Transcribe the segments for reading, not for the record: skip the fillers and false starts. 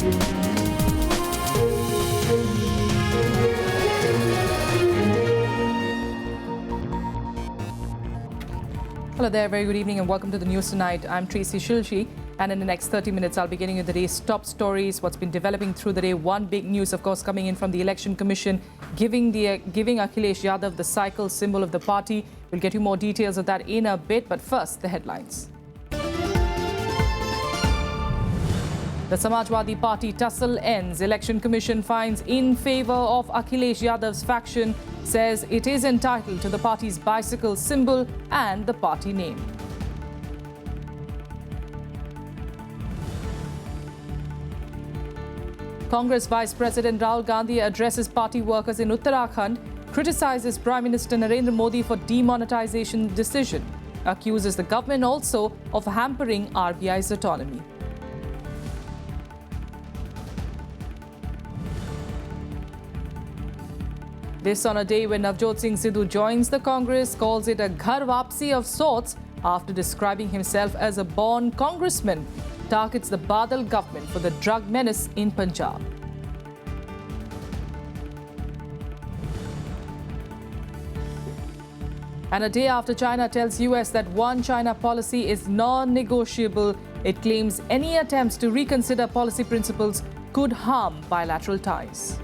Hello there, very good evening and welcome to the news tonight. I'm Tracy Shilshi, and in the next 30 minutes I'll be getting you the day's top stories, what's been developing through the day. One big news, of course, coming in from the Election Commission, giving Akhilesh Yadav the cycle symbol of the party. We'll get you more details of that in a bit, but first, the headlines. The Samajwadi Party tussle ends. Election Commission finds in favour of Akhilesh Yadav's faction, says it is entitled to the party's bicycle symbol and the party name. Congress Vice President Rahul Gandhi addresses party workers in Uttarakhand, criticises Prime Minister Narendra Modi for demonetisation decision, accuses the government also of hampering RBI's autonomy. This on a day when Navjot Singh Sidhu joins the Congress, calls it a Ghar Wapsi of sorts after describing himself as a born congressman, targets the Badal government for the drug menace in Punjab. And a day after China tells US that one China policy is non-negotiable, it claims any attempts to reconsider policy principles could harm bilateral ties.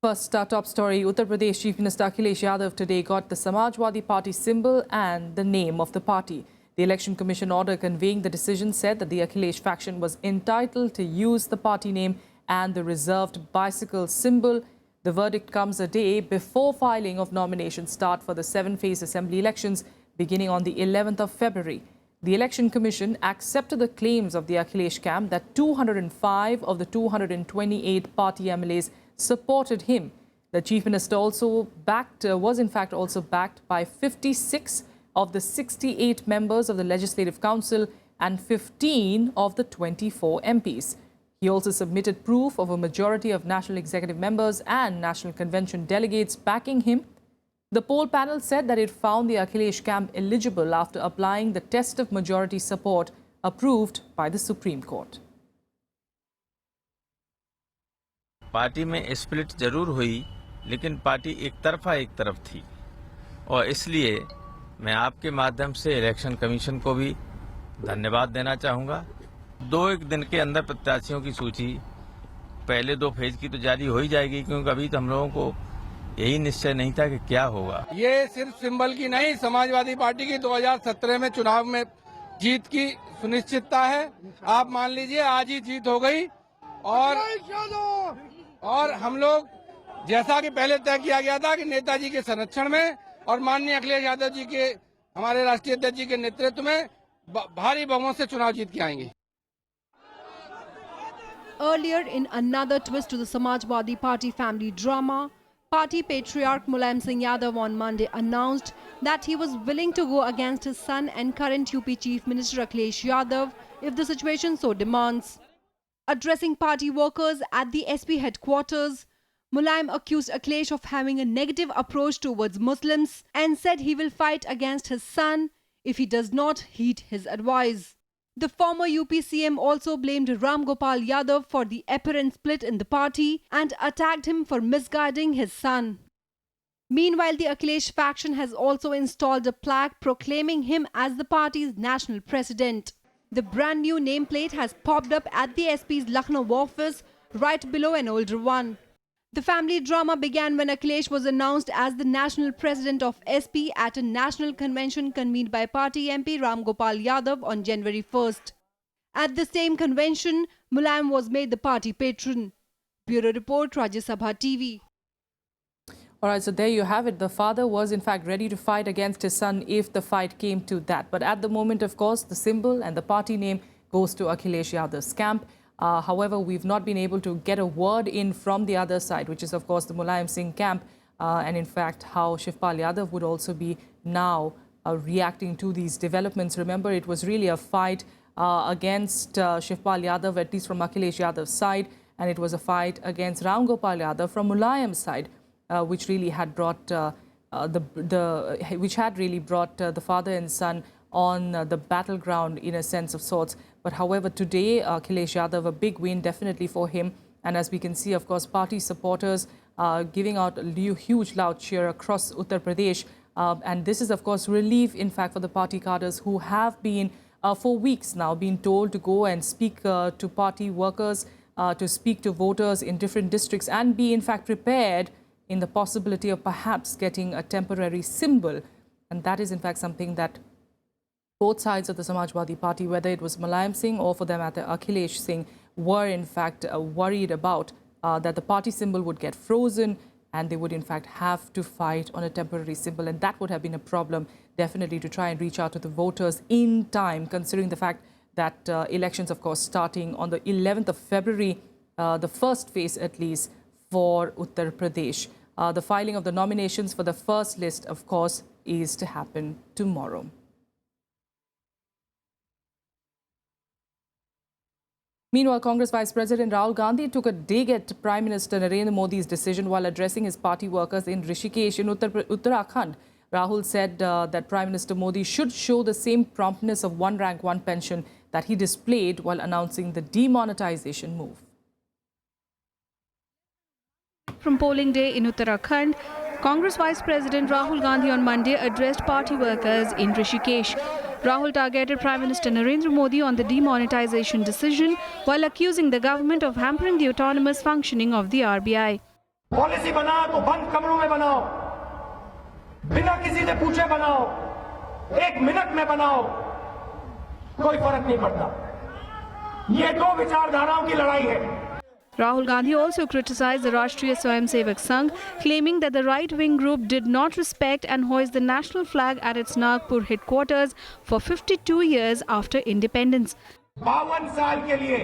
First, our top story, Uttar Pradesh Chief Minister Akhilesh Yadav today got the Samajwadi Party symbol and the name of the party. The Election Commission order conveying the decision said that the Akhilesh faction was entitled to use the party name and the reserved bicycle symbol. The verdict comes a day before filing of nominations start for the 7-phase assembly elections beginning on the 11th of February. The Election Commission accepted the claims of the Akhilesh camp that 205 of the 228 party MLAs supported him. The Chief Minister was in fact also backed by 56 of the 68 members of the Legislative Council and 15 of the 24 MPs. He also submitted proof of a majority of National Executive members and National Convention delegates backing him. The poll panel said that it found the Akhilesh camp eligible after applying the test of majority support approved by the Supreme Court. Party में split जरूर हुई, लेकिन party एक तरफ थी और इसलिए मैं आपके माध्यम से इलेक्शन कमीशन को भी धन्यवाद देना चाहूँगा। 2-1 दिन के अंदर प्रत्याशियों की सूची पहले 2 फेज की तो जारी हो ही जाएगी, क्योंकि अभी तो हम लोगों को यही निश्चय नहीं था कि क्या होगा। ये सिर्फ सिंबल की नहीं, समाजवादी पार्टी की 2017 में चुनाव में जीत की सुनिश्चितता है। आप मान लीजिए आज ही जीत हो गई और हम लोग जैसा कि पहले तय किया गया था कि नेताजी के संरक्षण में और माननीय अखिलेश यादव जी के हमारे राष्ट्रीय अध्यक्ष जी के नेतृत्व में भारी बहुमत से चुनाव जीत के आएंगे। Earlier, in another twist to the Samajwadi Party family drama, party patriarch Mulayam Singh Yadav on Monday announced that he was willing to go against his son and current UP Chief Minister Akhilesh Yadav if the situation so demands. Addressing party workers at the SP headquarters, Mulayam accused Akhilesh of having a negative approach towards Muslims and said he will fight against his son if he does not heed his advice. The former UP CM also blamed Ram Gopal Yadav for the apparent split in the party and attacked him for misguiding his son. Meanwhile, the Akhilesh faction has also installed a plaque proclaiming him as the party's national president. The brand new nameplate has popped up at the SP's Lucknow office, right below an older one. The family drama began when Akhilesh was announced as the national president of SP at a national convention convened by party MP Ram Gopal Yadav on January 1st. At the same convention, Mulayam was made the party patron. Bureau Report, Rajya Sabha TV. All right, so there you have it. The father was in fact ready to fight against his son if the fight came to that. But at the moment, of course, the symbol and the party name goes to Akhilesh Yadav's camp. However, we've not been able to get a word in from the other side, which is, of course, the Mulayam Singh camp. And in fact, how Shivpal Yadav would also be now reacting to these developments. Remember, it was really a fight against Shivpal Yadav, at least from Akhilesh Yadav's side. And it was a fight against Ram Gopal Yadav from Mulayam's side. Which really had brought the father and son on the battleground in a sense of sorts. But however, today, Akhilesh Yadav, a big win definitely for him. And as we can see, of course, party supporters giving out a huge loud cheer across Uttar Pradesh. And this is, of course, relief, in fact, for the party cadres who have been, for weeks now, been told to go and speak to party workers, to speak to voters in different districts and be, in fact, prepared in the possibility of perhaps getting a temporary symbol. And that is, in fact, something that both sides of the Samajwadi Party, whether it was Mulayam Singh or for that matter Akhilesh Singh, were in fact worried about that the party symbol would get frozen and they would in fact have to fight on a temporary symbol. And that would have been a problem definitely to try and reach out to the voters in time, considering the fact that elections, of course, starting on the 11th of February, the first phase at least for Uttar Pradesh. The filing of the nominations for the first list, of course, is to happen tomorrow. Meanwhile, Congress Vice President Rahul Gandhi took a dig at Prime Minister Narendra Modi's decision while addressing his party workers in Rishikesh in Uttarakhand. Rahul said that Prime Minister Modi should show the same promptness of one rank, one pension that he displayed while announcing the demonetisation move. From polling day in Uttarakhand, Congress Vice President Rahul Gandhi on Monday addressed party workers in Rishikesh. Rahul targeted Prime Minister Narendra Modi on the demonetisation decision while accusing the government of hampering the autonomous functioning of the RBI. Policy बनाओ तो बंद कमरों में बनाओ, बिना किसी से पूछे बनाओ, 1 मिनट में बनाओ, कोई फर्क नहीं पड़ता। ये दो विचारधाराओं की लड़ाई है। Rahul Gandhi also criticized the Rashtriya Swayamsevak Sangh, claiming that the right-wing group did not respect and hoist the national flag at its Nagpur headquarters for 52 years after independence. 52 साल के लिए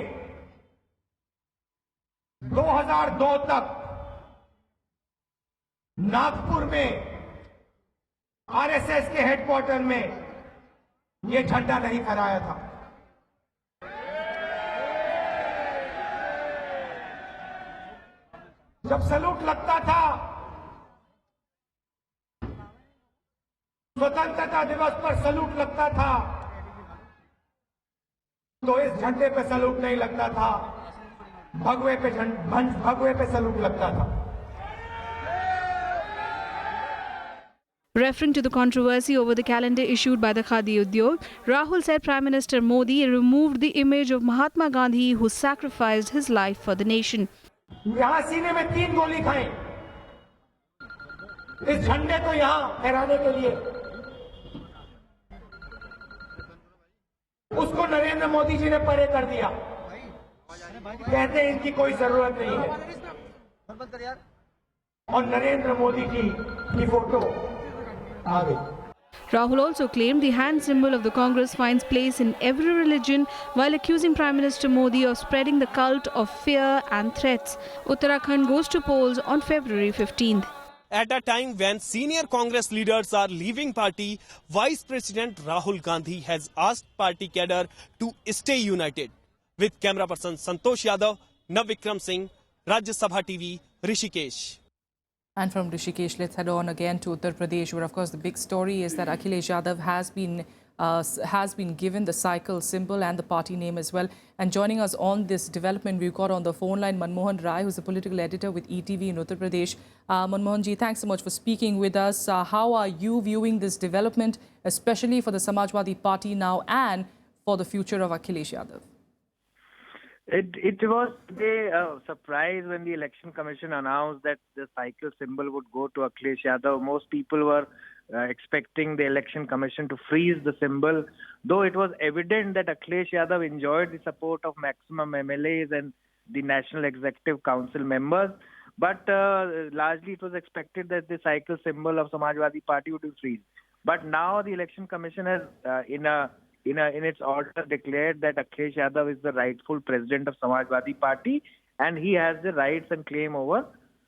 2002 तक नागपुर में आरएसएस के हेडक्वार्टर में ये झंडा नहीं फहराया था। जब सैल्यूट लगता था स्वतंत्रता दिवस पर सैल्यूट लगता था तो इस झंडे पे सैल्यूट नहीं लगता था, भगवे पे सैल्यूट लगता था। Referring to the controversy over the calendar issued by the Khadi Udyog, Rahul said Prime Minister Modi removed the image of Mahatma Gandhi, who sacrificed his life for the nation. यहां सीने में 3 गोली खाई, इस झंडे को यहां फहराने के लिए। उसको नरेंद्र मोदी जी ने परे कर दिया, कहते हैं इनकी कोई जरूरत नहीं है, और नरेंद्र मोदी की फोटो आ गई। Rahul also claimed the hand symbol of the Congress finds place in every religion while accusing Prime Minister Modi of spreading the cult of fear and threats. Uttarakhand goes to polls on February 15th. At a time when senior Congress leaders are leaving party, Vice President Rahul Gandhi has asked party cadre to stay united. With camera person Santosh Yadav, Navjot Singh, Rajya Sabha TV, Rishikesh. And from Rishikesh, let's head on again to Uttar Pradesh, where, of course, the big story is that Akhilesh Yadav has been given the cycle symbol and the party name as well. And joining us on this development, we've got on the phone line Manmohan Rai, who's a political editor with ETV in Uttar Pradesh. Manmohan ji, thanks so much for speaking with us. How are you viewing this development, especially for the Samajwadi Party now and for the future of Akhilesh Yadav? It was today a surprise when the Election Commission announced that the cycle symbol would go to Akhilesh Yadav. Most people were expecting the Election Commission to freeze the symbol, though it was evident that Akhilesh Yadav enjoyed the support of maximum MLAs and the National Executive Council members. But largely it was expected that the cycle symbol of Samajwadi Party would be freezed. But now the Election Commission has, in its order, declared that Akhilesh Yadav is the rightful president of Samajwadi Party and he has the rights and claim over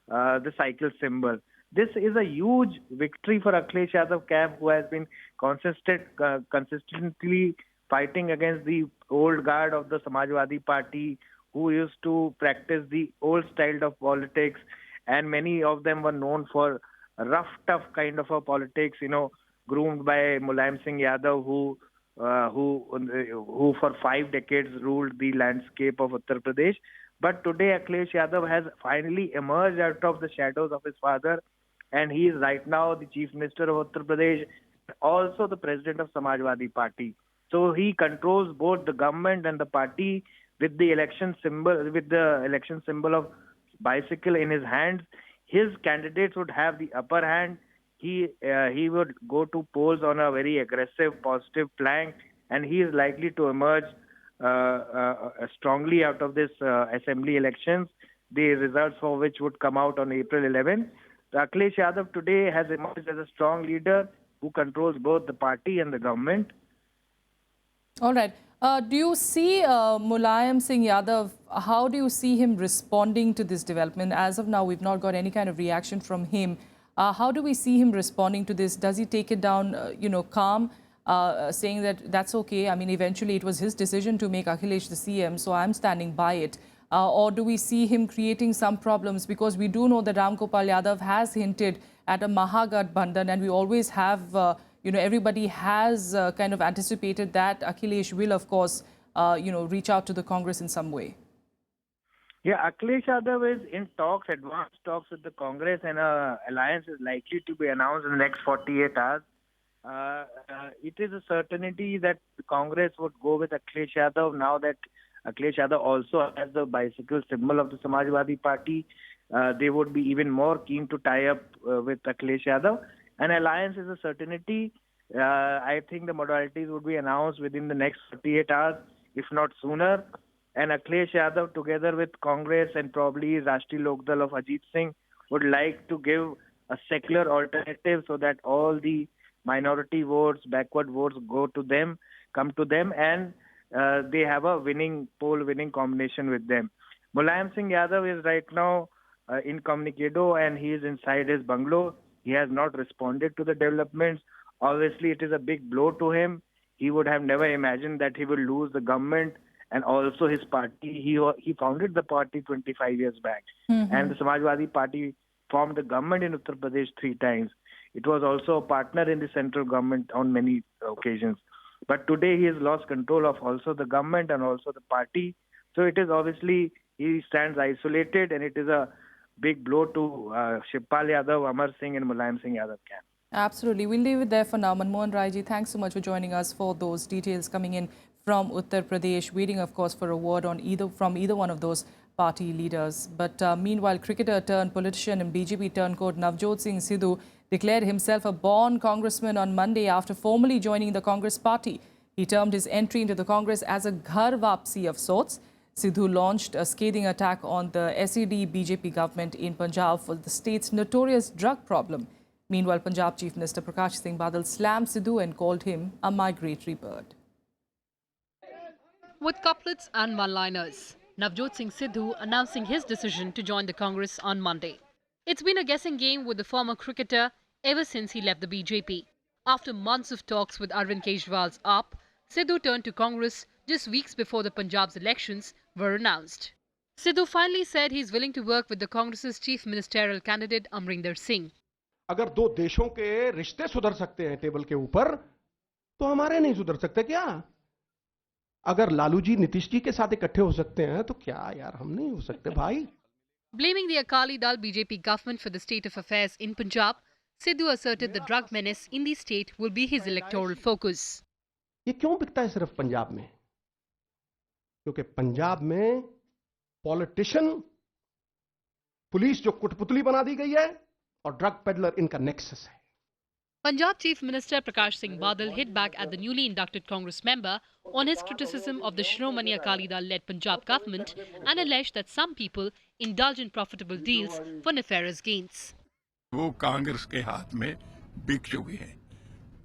the cycle symbol. This is a huge victory for Akhilesh Yadav camp, who has been consistently fighting against the old guard of the Samajwadi Party, who used to practice the old style of politics, and many of them were known for rough, tough kind of a politics, groomed by Mulayam Singh Yadav, who who for 5 decades ruled the landscape of Uttar Pradesh. But today Akhilesh Yadav has finally emerged out of the shadows of his father, and he is right now the Chief Minister of Uttar Pradesh, also the President of Samajwadi Party. So he controls both the government and the party with the election symbol of bicycle in his hands. His candidates would have the upper hand. He would go to polls on a very aggressive, positive flank, and he is likely to emerge strongly out of this assembly elections, the results for which would come out on April 11th. Akhilesh Yadav today has emerged as a strong leader who controls both the party and the government. All right. Do you see Mulayam Singh Yadav, how do you see him responding to this development? As of now, we've not got any kind of reaction from him. How do we see him responding to this? Does he take it down, calm, saying that that's okay? I mean, eventually it was his decision to make Akhilesh the CM, so I'm standing by it. Or do we see him creating some problems? Because we do know that Ram Gopal Yadav has hinted at a Mahagathbandhan, and we always have, everybody has kind of anticipated that Akhilesh will, of course, reach out to the Congress in some way. Yeah, Akhilesh Yadav is in talks, advanced talks with the Congress, and an alliance is likely to be announced in the next 48 hours. It is a certainty that the Congress would go with Akhilesh Yadav now that Akhilesh Yadav also has the bicycle symbol of the Samajwadi Party. They would be even more keen to tie up with Akhilesh Yadav. An alliance is a certainty. I think the modalities would be announced within the next 48 hours, if not sooner. And Akhilesh Yadav, together with Congress and probably Rashtriya Lok Dal of Ajit Singh, would like to give a secular alternative so that all the minority votes, backward votes come to them, and they have a poll-winning combination with them. Mulayam Singh Yadav is right now incommunicado, and he is inside his bungalow. He has not responded to the developments. Obviously, it is a big blow to him. He would have never imagined that he would lose the government and also his party. He founded the party 25 years back. And the Samajwadi Party formed the government in Uttar Pradesh 3 times. It was also a partner in the central government on many occasions. But today he has lost control of also the government and also the party. So it is obviously, he stands isolated, and it is a big blow to Shivpal Yadav, Amar Singh and Mulayam Singh Yadav camp. Absolutely. We'll leave it there for now. Manmohan Rai ji, thanks so much for joining us for those details coming in from Uttar Pradesh. Waiting, of course, for a word on from either one of those party leaders. But meanwhile, cricketer turned politician and BJP turncoat Navjot Singh Sidhu declared himself a born congressman on Monday after formally joining the Congress party. He termed his entry into the Congress as a Ghar Wapsi of sorts. Sidhu launched a scathing attack on the SED BJP government in Punjab for the state's notorious drug problem. Meanwhile, Punjab Chief Minister Prakash Singh Badal slammed Sidhu and called him a migratory bird. With couplets and one-liners, Navjot Singh Sidhu announcing his decision to join the Congress on Monday. It's been a guessing game with the former cricketer ever since he left the BJP. After months of talks with Arvind Kejriwal's AAP, Sidhu turned to Congress just weeks before the Punjab's elections were announced. Sidhu finally said he's willing to work with the Congress's chief ministerial candidate Amrinder Singh. अगर 2 देशों के रिश्ते सुधर सकते हैं table के ऊपर, तो हमारे नहीं सुधर सकते क्या? अगर लालू जी नीतीश जी के साथ इकट्ठे हो सकते हैं, तो क्या यार हम नहीं हो सकते भाई? Blaming the Akali Dal BJP government for the state of affairs in Punjab, Sidhu asserted the drug menace in the state will be his electoral focus. ये क्यों बिकता है सिर्फ पंजाब में? क्योंकि पंजाब में पॉलिटिशियन, पुलिस जो कुटपुतली बना दी गई है, और ड्रग पेडलर इनका नेक्सस है. Punjab Chief Minister Prakash Singh Badal hit back at the newly inducted Congress member on his criticism of the Shiromani Akali Dal-led Punjab government and alleged that some people indulge in profitable deals for nefarious gains. वो कांग्रेस के हाथ में बिक चुके हैं.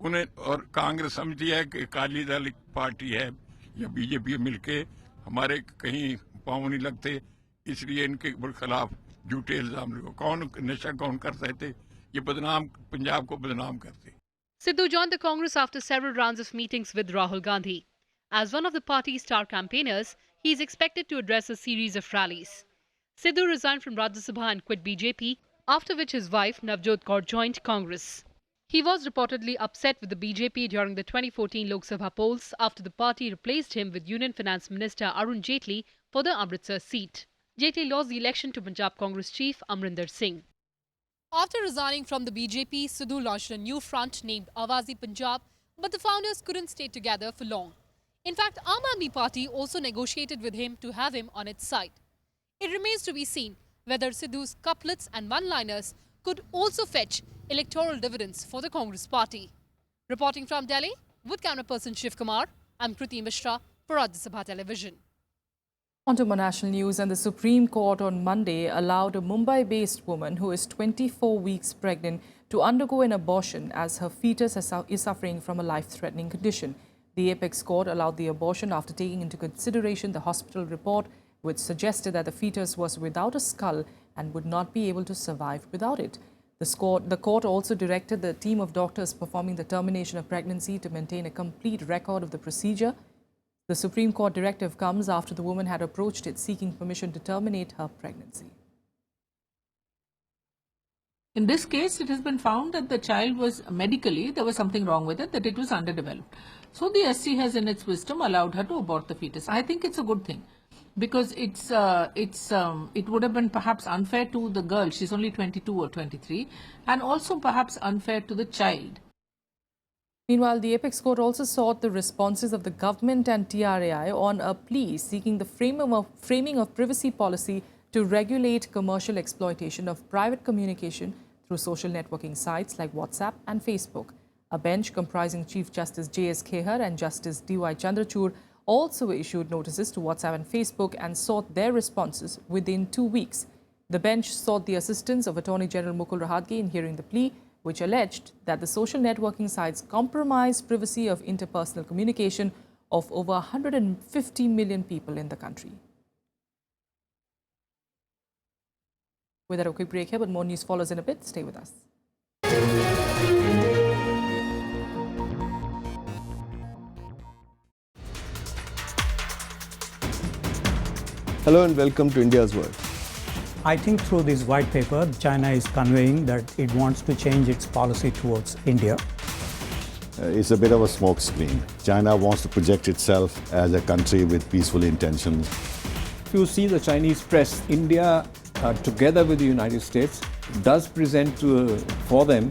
उन्हें और कांग्रेस समझती है कि अकाली दल एक पार्टी है या बीजेपी मिलके हमारे कहीं पांव नहीं लगते, इसलिए इनके खिलाफ झूठे इल्जाम लगाओ. कौन नशा कौन करते थे? ये बदनाम पंजाब को बदनाम करते. Sidhu joined the Congress after several rounds of meetings with Rahul Gandhi. As one of the party's star campaigners, he is expected to address a series of rallies. Sidhu resigned from Rajya Sabha and quit BJP, after which his wife Navjot Kaur joined Congress. He was reportedly upset with the BJP during the 2014 Lok Sabha polls after the party replaced him with Union Finance Minister Arun Jaitley for the Amritsar seat. Jaitley lost the election to Punjab Congress chief Narendra Singh. After resigning from the BJP, Sidhu launched a new front named Awazi Punjab, but the founders couldn't stay together for long. In fact, Aam Aadmi Party also negotiated with him to have him on its side. It remains to be seen whether Sidhu's couplets and one-liners could also fetch electoral dividends for the Congress party. Reporting from Delhi, with camera person Shiv Kumar, I'm Kriti Mishra for Rajya Sabha Television. On to more national news, and the Supreme Court on Monday allowed a Mumbai-based woman who is 24 weeks pregnant to undergo an abortion as her fetus is suffering from a life-threatening condition. The apex court allowed the abortion after taking into consideration the hospital report, which suggested that the fetus was without a skull and would not be able to survive without it. The court also directed the team of doctors performing the termination of pregnancy to maintain a complete record of the procedure. The Supreme Court directive comes after the woman had approached it seeking permission to terminate her pregnancy. In this case, it has been found that the child was medically, there was something wrong with it, that it was underdeveloped. So the SC has in its wisdom allowed her to abort the fetus. I think it's a good thing because it would have been perhaps unfair to the girl, she's only 22 or 23, and also perhaps unfair to the child. Meanwhile, the apex court also sought the responses of the government and TRAI on a plea seeking the framing of privacy policy to regulate commercial exploitation of private communication through social networking sites like WhatsApp and Facebook. A bench comprising Chief Justice J.S. Khehar and Justice D.Y. Chandrachud also issued notices to WhatsApp and Facebook and sought their responses within 2 weeks. The bench sought the assistance of Attorney General Mukul Rohatgi in hearing the plea, which alleged that the social networking sites compromise privacy of interpersonal communication of over 150 million people in the country. With that, a quick break here, but more news follows in a bit. Stay with us. Hello and welcome to India's World. I think through this white paper, China is conveying that it wants to change its policy towards India. It's a bit of a smokescreen. China wants to project itself as a country with peaceful intentions. If you see the Chinese press, India, together with the United States, does present for them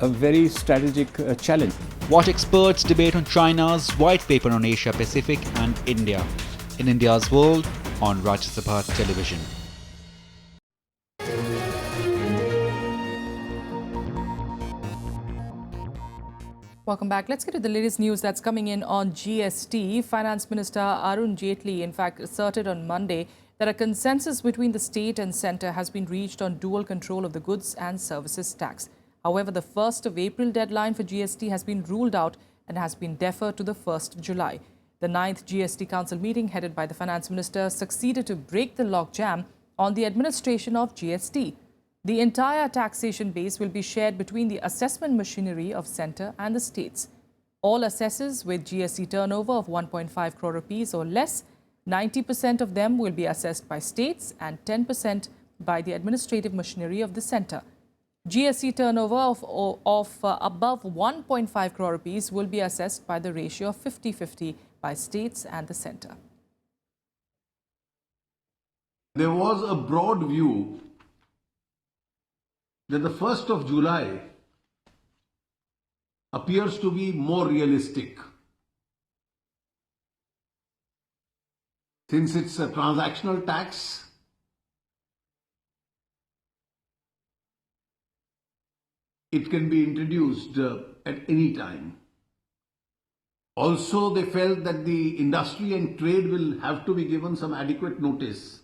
a very strategic challenge. Watch experts debate on China's white paper on Asia Pacific and India in India's World on Rajya Sabha Television. Welcome back. Let's get to the latest news that's coming in on GST. Finance Minister Arun Jaitley, in fact, asserted on Monday that a consensus between the state and centre has been reached on dual control of the goods and services tax. However, the 1st of April deadline for GST has been ruled out and has been deferred to the 1st of July. The 9th GST Council meeting, headed by the Finance Minister, succeeded to break the logjam on the administration of GST. The entire taxation base will be shared between the assessment machinery of centre and the states. All assessors with GST turnover of 1.5 crore rupees or less, 90% of them will be assessed by states and 10% by the administrative machinery of the centre. GST turnover of above 1.5 crore rupees will be assessed by the ratio of 50-50 by states and the centre. There was a broad view that the 1st of July appears to be more realistic, since it's a transactional tax. It can be introduced at any time. Also, they felt that the industry and trade will have to be given some adequate notice.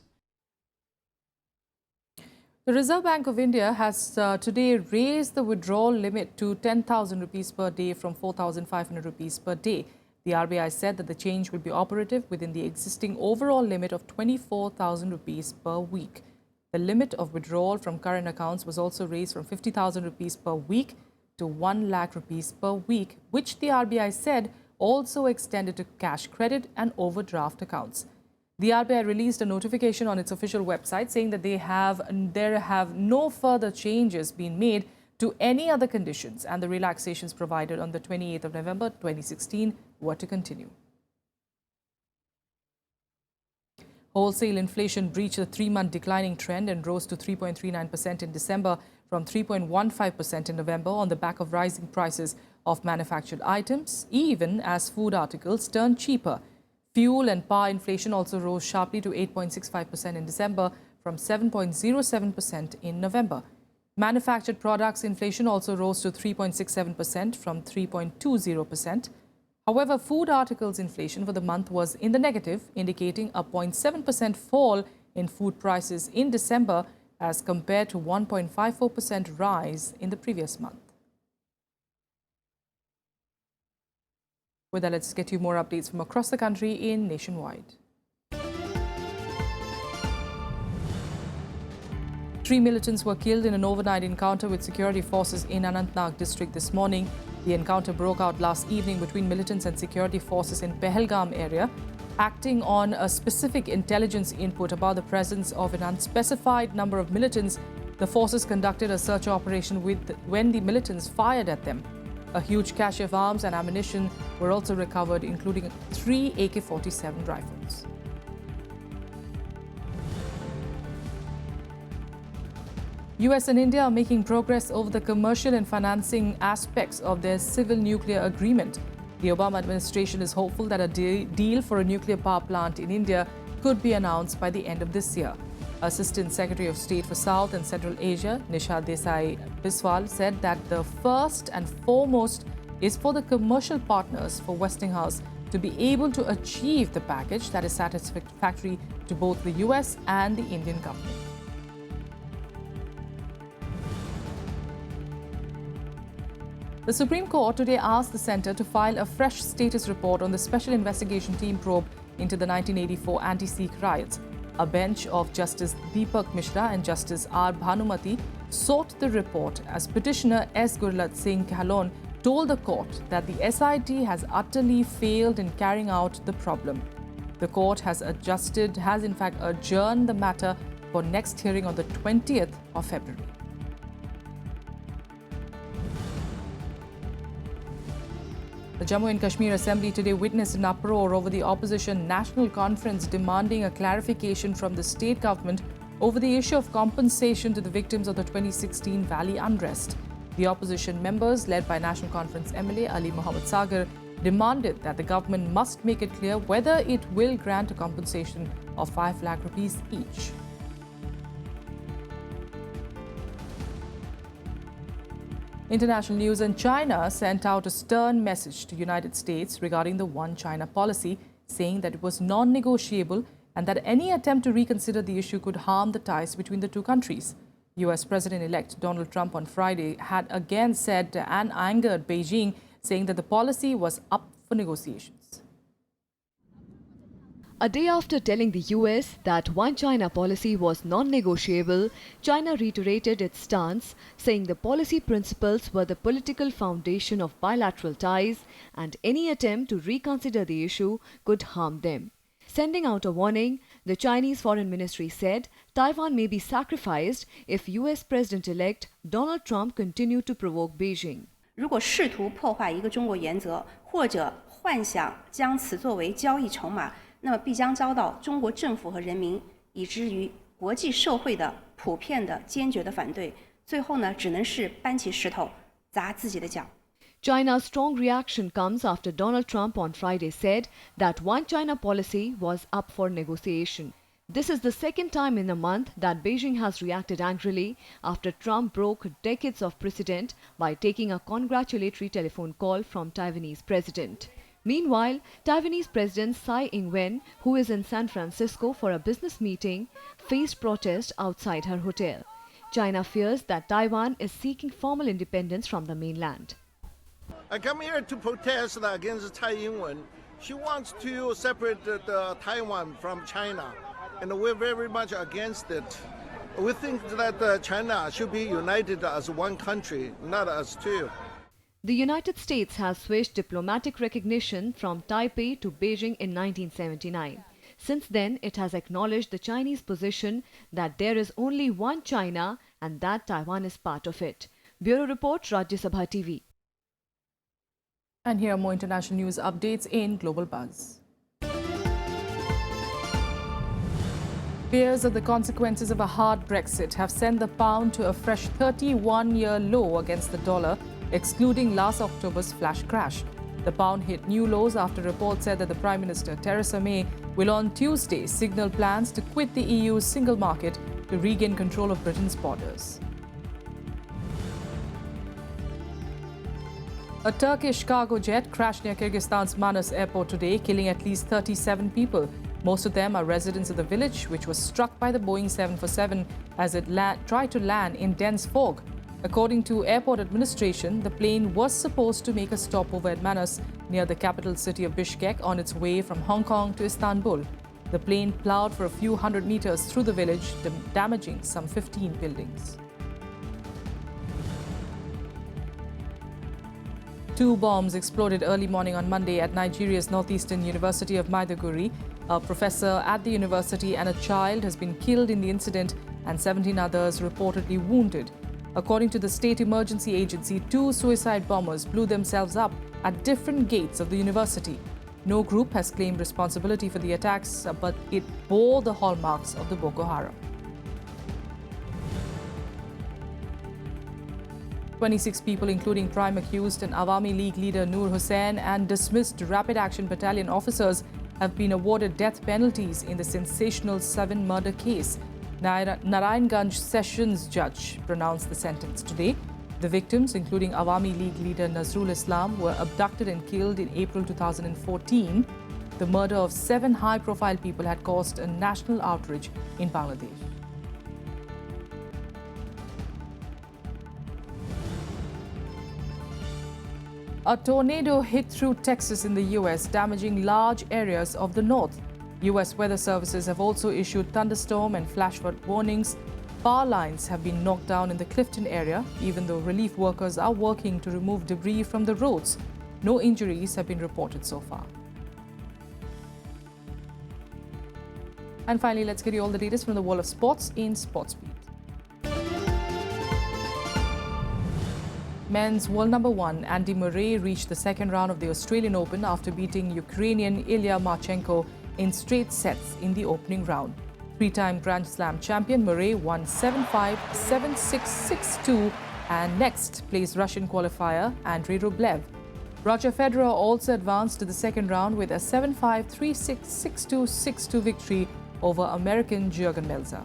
The Reserve Bank of India has today raised the withdrawal limit to 10,000 rupees per day from 4,500 rupees per day. The RBI said that the change will be operative within the existing overall limit of 24,000 rupees per week. The limit of withdrawal from current accounts was also raised from 50,000 rupees per week to 1 lakh rupees per week, which the RBI said also extended to cash credit and overdraft accounts. The RBI released a notification on its official website saying that there have no further changes been made to any other conditions, and the relaxations provided on the 28th of November 2016 were to continue. Wholesale inflation breached a 3-month declining trend and rose to 3.39% in December from 3.15% in November on the back of rising prices of manufactured items, even as food articles turned cheaper. Fuel and power inflation also rose sharply to 8.65% in December from 7.07% in November. Manufactured products inflation also rose to 3.67% from 3.20%. However, food articles inflation for the month was in the negative, indicating a 0.7% fall in food prices in December as compared to 1.54% rise in the previous month. With that, let's get you more updates from across the country in Nationwide. 3 militants were killed in an overnight encounter with security forces in Anantnag district this morning. The encounter broke out last evening between militants and security forces in Pahalgam area, acting on a specific intelligence input about the presence of an unspecified number of militants. The forces conducted a search operation when the militants fired at them. A huge cache of arms and ammunition were also recovered, including 3 AK-47 rifles. US and India are making progress over the commercial and financing aspects of their civil nuclear agreement. The Obama administration is hopeful that a deal for a nuclear power plant in India could be announced by the end of this year. Assistant Secretary of State for South and Central Asia, Nisha Desai-Biswal, said that the first and foremost is for the commercial partners for Westinghouse to be able to achieve the package that is satisfactory to both the US and the Indian government. The Supreme Court today asked the centre to file a fresh status report on the Special Investigation Team probe into the 1984 anti-Sikh riots. A bench of Justice Deepak Mishra and Justice R. Bhanumati sought the report as petitioner S. Gurlat Singh Kahlon told the court that the SIT has utterly failed in carrying out the problem. The court has in fact adjourned the matter for next hearing on the 20th of February. The Jammu and Kashmir Assembly today witnessed an uproar over the opposition national conference demanding a clarification from the state government over the issue of compensation to the victims of the 2016 Valley unrest. The opposition members, led by National Conference MLA Ali Muhammad Sagar, demanded that the government must make it clear whether it will grant a compensation of 5 lakh rupees each. International news: and China sent out a stern message to United States regarding the One China policy, saying that it was non-negotiable and that any attempt to reconsider the issue could harm the ties between the two countries. US President-elect Donald Trump on Friday had again said and angered Beijing, saying that the policy was up for negotiations. A day after telling the US that One China policy was non-negotiable, China reiterated its stance, saying the policy principles were the political foundation of bilateral ties and any attempt to reconsider the issue could harm them. Sending out a warning, the Chinese Foreign Ministry said Taiwan may be sacrificed if US President-elect Donald Trump continued to provoke Beijing. 如果试图破坏一个中国原则，或者幻想将此作为交易筹码，那么必将遭到中国政府和人民以至于国际社会的普遍的坚决的反对，最后呢，只能是搬起石头砸自己的脚。 China's strong reaction comes after Donald Trump on Friday said that One China policy was up for negotiation. This is the second time in a month that Beijing has reacted angrily after Trump broke decades of precedent by taking a congratulatory telephone call from Taiwanese president. Meanwhile, Taiwanese President Tsai Ing-wen, who is in San Francisco for a business meeting, faced protest outside her hotel. China fears that Taiwan is seeking formal independence from the mainland. I come here to protest against Tsai Ing-wen. She wants to separate the Taiwan from China, and we're very much against it. We think that China should be united as one country, not as two. The United States has switched diplomatic recognition from Taipei to Beijing in 1979. Since then, it has acknowledged the Chinese position that there is only one China and that Taiwan is part of it. Bureau Report, Rajya Sabha TV. And here are more international news updates in Global Buzz. Fears of the consequences of a hard Brexit have sent the pound to a fresh 31-year low against the dollar, excluding last October's flash crash. The pound hit new lows after reports said that the Prime Minister Theresa May will on Tuesday signal plans to quit the EU's single market to regain control of Britain's borders. A Turkish cargo jet crashed near Kyrgyzstan's Manas airport today, killing at least 37 people. Most of them are residents of the village, which was struck by the Boeing 747 as it tried to land in dense fog. According to airport administration, the plane was supposed to make a stopover at Manas, near the capital city of Bishkek, on its way from Hong Kong to Istanbul. The plane plowed for a few hundred meters through the village, damaging some 15 buildings. Two bombs exploded early morning on Monday at Nigeria's Northeastern University of Maiduguri. A professor at the university and a child has been killed in the incident and 17 others reportedly wounded. According to the state emergency agency, two suicide bombers blew themselves up at different gates of the university. No group has claimed responsibility for the attacks, but it bore the hallmarks of the Boko Haram. 26 people, including prime accused and Awami League leader Noor Hussain and dismissed Rapid Action Battalion officers, have been awarded death penalties in the sensational 7 murder case. Narayanganj Sessions Judge pronounced the sentence today. The victims, including Awami League leader Nazrul Islam, were abducted and killed in April 2014. The murder of 7 high-profile people had caused a national outrage in Bangladesh. A tornado hit through Texas in the U.S., damaging large areas of the north. U.S. weather services have also issued thunderstorm and flash flood warnings. Power lines have been knocked down in the Clifton area, even though relief workers are working to remove debris from the roads. No injuries have been reported so far. And finally, let's get you all the latest from the world of sports in SportsBeat. Men's world number 1 Andy Murray reached the second round of the Australian Open after beating Ukrainian Ilya Marchenko in straight sets in the opening round. Three-time Grand Slam champion Murray won 7-5, 7-6, 6-2 and next plays Russian qualifier Andrei Rublev. Roger Federer also advanced to the second round with a 7-5, 3-6, 6-2, 6-2 victory over American Jürgen Melzer.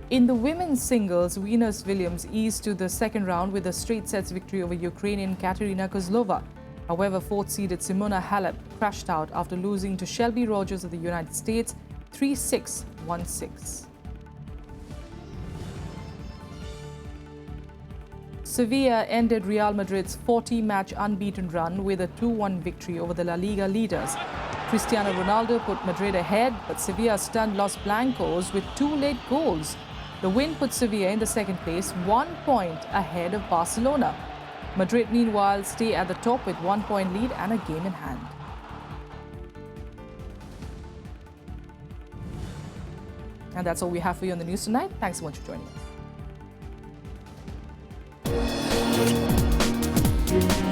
In the women's singles, Venus Williams eased to the second round with a straight sets victory over Ukrainian Katerina Kozlova. However, fourth-seeded Simona Halep crashed out after losing to Shelby Rogers of the United States 3-6, 1-6. Sevilla ended Real Madrid's 40-match unbeaten run with a 2-1 victory over the La Liga leaders. Cristiano Ronaldo put Madrid ahead, but Sevilla stunned Los Blancos with 2 late goals. The win put Sevilla in the second place, 1 point ahead of Barcelona. Madrid, meanwhile, stay at the top with 1 point lead and a game in hand. And that's all we have for you on the news tonight. Thanks so much for joining us.